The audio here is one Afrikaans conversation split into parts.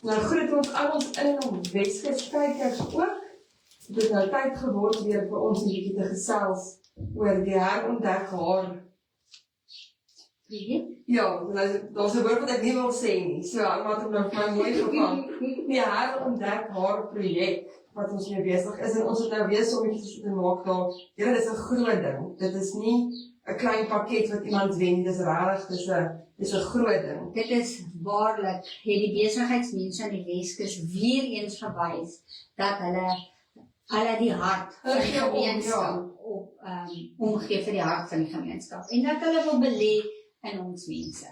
Nou groet ons al ons in ons Weskus kykers ook. Dit is nou tyd geword weer vir ons 'n bietjie te gesels oor die herontdek haar. Ja, daar's 'n woord wat ek nie wil sê nie, so wat ek nou vir my mooi gevang. Die herontdek haar projek wat ons mee besig is, en ons het nou weer sommetjies te maak daar. Dit is 'n groot ding. Dit is nie 'n klein pakket wat iemand wen, dis regtig, dis 'n groot ding. Dit is waarlik, het die besigheidsmense aan die Weskus weer eens gewys dat hulle die hart van die gemeenskap omgee vir die hart van die gemeenskap. En dat hulle wil belê in ons mense.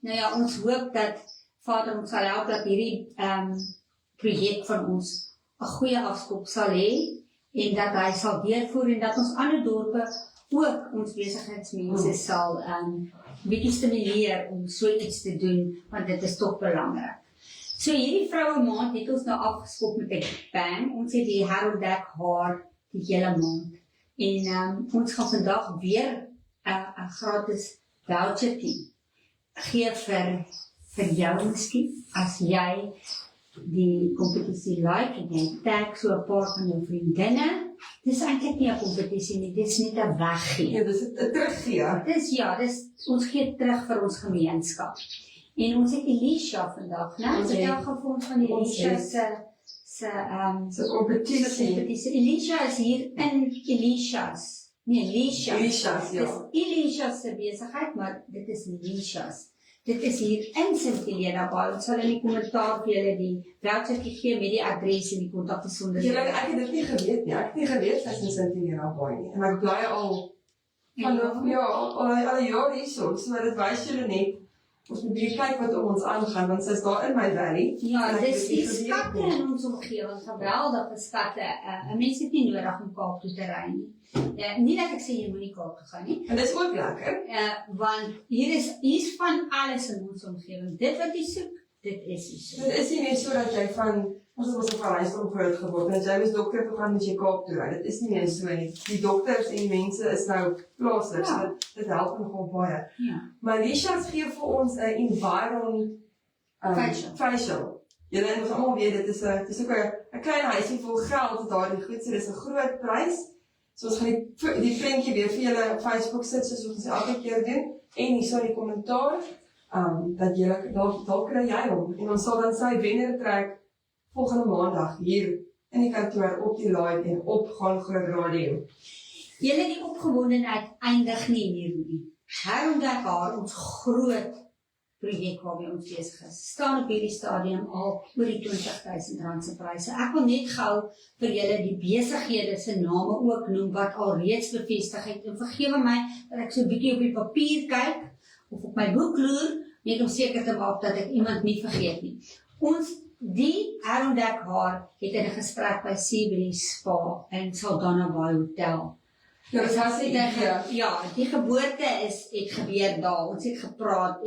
Nou ja, ons hoop dat Vader ons sal help dat hierdie projek van ons 'n goeie afskop sal hê en dat hy sal deurvoer en dat ons ander dorpe ook ons besigheidsmense sal bietjie stimuleer om so iets te doen, want dit is toch belangrik. So hierdie vroue maand het ons nou afgeskop met 'n bang. Ons het die herontdek haar die hele maand. En ons gaan vandag weer 'n gratis voucher gee vir jou miskien, as jy die kompetisie like en jy tag so 'n paar van jou vriendinne. Dis eintlik nie 'n kompetisie nie, dis net 'n weggee. Ja, dis 'n teruggee. Ons gee terug vir ons gemeenskap. En ons het Elisha vandag, né? Ons het elke vir ons van Elisha se kompetisie. Elisha is hier in Elisha's. Nee, Elisha's, ja. Dis Elisha's se besigheid, maar dit is Elisha's. Dit is hier in St. Helena Bay. Ons sal in die kommentaar vir julle die vouchertjie gee met die adres en die kontakbesonderhede. Ek het dit nie geweet nie. Ek het nie geweet sy is in St. Helena Bay nie. En ek bly al al jaar hierso, so dit wys julle net. Ons moet kyk wat om ons aangaan, want sy is daar in my valley. Ja, dis die skatte in ons omgewing, geweldige skatte. Mense het nie nodig om Kaap toe te ry nie. Nie dat ek sê jy moet nie Kaap toe gaan nie. En dis ook lekker. Want hier is van alles in ons omgewing. Dit wat jy soek, dit is jy soek. Dit is nie net so dat jy ons was op Valleystrand groot geword, en as jy was dokter toe gaan met jy Kaap toe ry. Dit is nie meer so nie. Die dokters en die mense is nou plaaslik, so dit help nogal baie. Maar Elisha's gee vir ons 'n environ facial. Julle moet almal weet, dit is ook 'n klein huisie vol geld daar, die goed, so dis 'n groot prys. So ons gaan die prentjie weer vir julle op Facebook sit, soos ons elke keer doen, en hierso in die kommentaar, dat julle, daar kry jy hom, en ons sal dan sy wenner trek volgende maandag hier in die kantoor op die live en op Gaan Groot Radio. Julle, die opgewondenheid eindig nie hier nie. Herontdek haar, ons groot projek waarmee ons besig is, staan op hierdie stadium al oor die R20.000 se pryse. Ek wil net gou vir julle die besighede se name ook noem wat al reeds bevestig het. En vergewe my dat ek so 'n bietjie op die papier kyk of op my boek loer, net om seker te maak dat ek iemand nie vergeet nie. Die herontdek haar het in 'n gesprek by Seabury Spa in Saldanha Bay Hotel. Die geboorte het gebeur daar. Ons het gepraat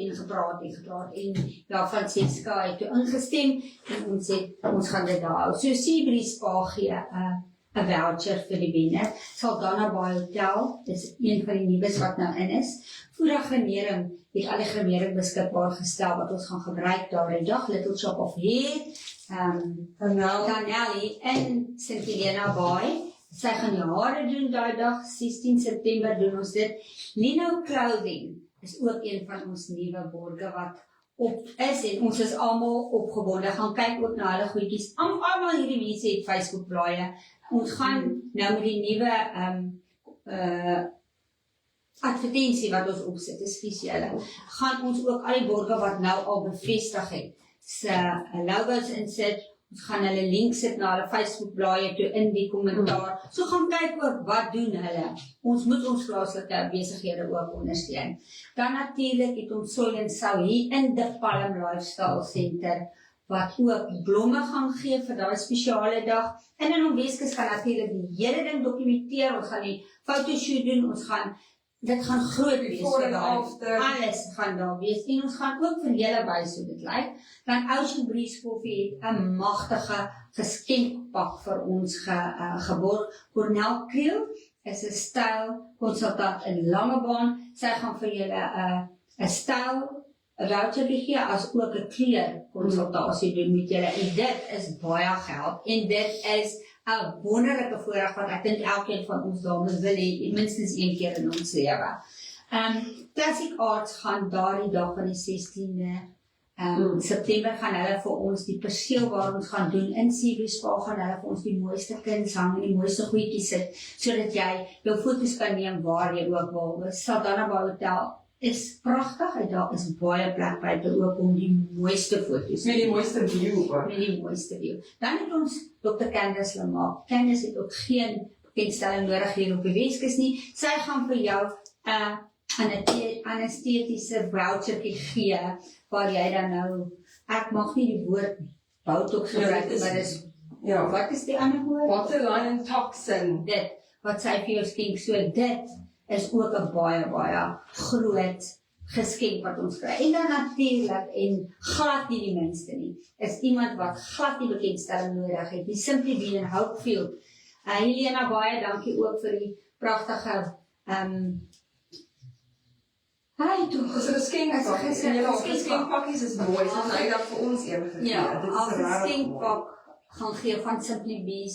en ja, Francesca het toe ingestem en ons gaan dit daar hou. So Seabury Spa gee 'n voucher vir die wenner. Saldanha Bay Hotel is een van die nuus wat nou in is. Vooragrenering het al die gremering beskikbaar gestel wat ons gaan gebruik daar die dag. Little Shop of Hair, Danelli in St. Helena Bay. Sy gaan die hare doen daai dag, 16 September doen ons dit. Lino Clothing is ook een van ons nuwe borge wat op is en ons is almal opgewonde. Gaan kyk ook na hulle goedjies. Almal hierdie mense het Facebook blaaie. Ons gaan nou met die nuwe advertensie wat ons opsit, is spesiale. Gaan ons ook al die borge wat nou al bevestig het, se logos insit. Ons gaan hulle link sit na hulle Facebook blaaie toe in die kommentaar. So gaan kyk ook wat doen hulle. Ons moet ons plaaslike besighede ook ondersteun. Dan natuurlik het ons Soil and Soul hier in De Palm Lifestyle Center wat ook blomme gaan gee vir daai spesiale dag. En in ons Weskus gaan natuurlik die hele ding dokumenteer. Ons gaan die fotoshoot doen. Dit gaan groot wees. Alles gaan daar wees. En ons gaan ook vir julle wys hoe dit lyk. Dan Ocean Breeze Coffee het 'n magtige geskenkpak vir ons geborg. Cornel Kriel is 'n stylkonsultant in Langebaan. Sy gaan vir julle 'n styl 'n voucher gee, as ook 'n kleurkonsultasie doen met julle. En dit is baie geld. En dit is 'n wonderlike voorreg wat ek dink elkeen van ons dames wil hê, minstens een keer in ons lewe. Classic Arts gaan daardie dag van die 16de September gaan hulle vir ons die perseel waar ons gaan doen in Seabreeze gaan hulle vir ons die mooiste kunshang en die mooiste goedjies sit, sodat jy jou foto's kan neem waar jy ook wil. Saldanha Bay Hotel is pragtig en daar is baie plek buite ook om die mooiste foto's. Met die mooiste view ook. Met die mooiste view. Dan het ons Dr. Candice Lamaak. Candice het ook geen bekendstelling nodig hier op die Weskus nie. Sy gaan vir jou 'n anesthetiese voucher gee, waar jy dan nou, ek mag nie die woord botox gebruik, maar dis, wat is die ander woord? Botulinum toxin. Dit, wat sy vir jou skenk, so dit is ook 'n baie groot geskenk wat ons kry. En dan natuurlik, en glad nie die minste nie, is iemand wat glad nie bekendstelling nodig het, die Simply Be in Hopefield. Helena, baie dankie ook vir die pragtige Dis 'n geskenkpakkies is mooi, dit is eendag vir ons een gegee. Ja, al 'n geskenkpak gaan gee van Simply Be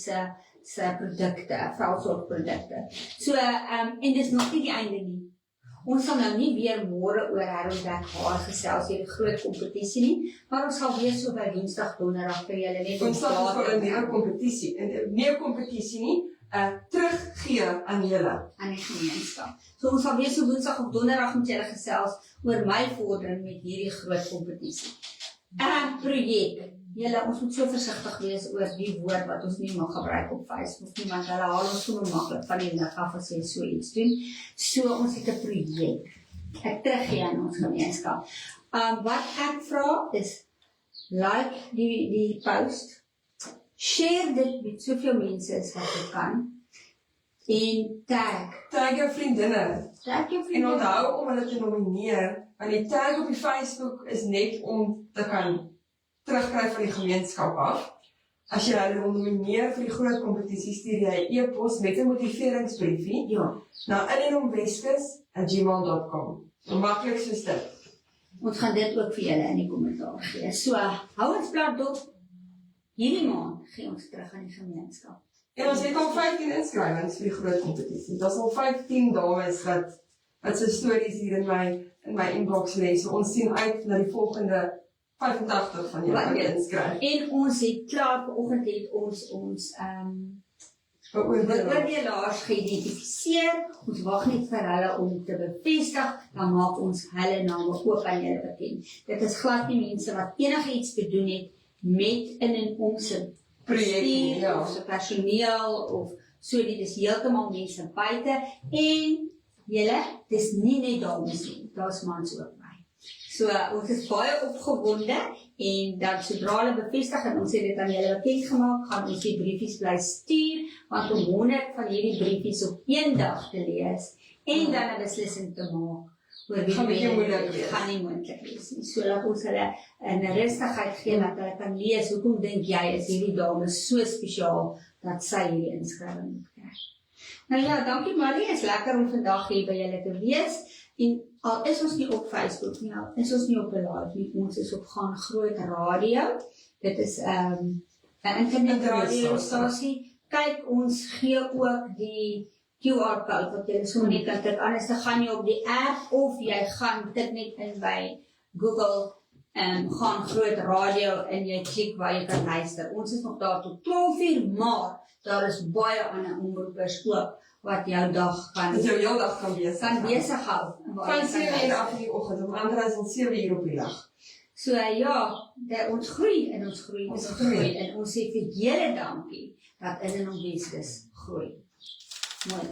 se produkte, velsorgprodukte. So, en dis nog nie die einde nie. Ons sal nou nie weer môre oor Harold Black haar gesels hierdie groot kompetisie nie, maar ons sal weer so by Woensdag, Donderdag vir julle net ons sal vir 'n nuwe kompetisie, nie 'n kompetisie nie, teruggee aan julle. Aan die gemeenskap. So ons sal weer so Woensdag of Donderdag met julle gesels oor my vordering met hierdie groot kompetisie. Projek. Julle, ons moet so versigtig wees oor die woord wat ons nie mag gebruik op Facebook nie, want hulle haal ons so maklik van die lig af as jy so iets doen. So ons het 'n projek. Ek teruggee aan ons gemeenskap. Wat ek vra is, like die post, share dit met soveel mense as wat jy kan, en tag jou vriendinne. En onthou onthou om hulle te nomineer, want die tag op die Facebook is net om te kan terugkry van die gemeenskap af. As jy hulle wil nomineer vir die groot kompetisie, stuur jy 'n e-pos met 'n motiveringsbriefie na inenomweskus@gmail.com. So maklik soos dit. Ons gaan dit ook vir julle in die kommentaar gee. So, hou ons plat dop. Hierdie maand gee ons terug aan die gemeenskap. En ons het al 15 inskrywings vir die groot kompetisie. Daar's al 15 dames wat se stories hier in my inbox lê. So ons sien uit na die volgende 85 van julle wat inskryf. En ons het klaar vanoggend het ons beoordelaars geïdentifiseer. Ons wag net vir hulle om te bevestig, dan maak ons hulle name ook aan julle bekend. Dit is glad nie mense wat enigiets te doen het met in en om se projek of se personeel of so, dit is heeltemal mense buite en julle, dis nie net dames nie, daar's mans ook by. So ons is baie opgewonde en dan sodra hulle bevestig en ons het dit aan julle bekend gemaak, gaan ons die briefies bly stuur, want om 100 van hierdie briefies op een dag te lees en dan 'n beslissing te maak oor wie gaan nie moontlik wees nie. So laat ons hulle 'n rustigheid gee dat hulle kan lees. Hoekom dink jy is hierdie dame so spesiaal dat sy hierdie inskrywing moet kry? Nou ja, dankie Marie, is lekker om vandag hier by julle te wees. En al is ons nie op Facebook nie, al is ons nie op 'n live nie, ons is op Gaan Groot Radio. Dit is 'n internetradiostasie. Kyk, ons gee ook die QR code wat jy so net kan klik. Anders dan gaan jy op die app of jy gaan dit net in by Google Gaan Groot Radio en jy klik waar jy kan luister. Ons is nog daar tot 12:00, maar daar is baie ander omroepers ook wat jou dag kan jou dag kan besig hou. Van 7:00 af in die oggend, om ander as om 7:00 op die dag. So ja, ons groei en ons groei en ons sê vir julle dankie dat in en om Weskus groei. Mooi.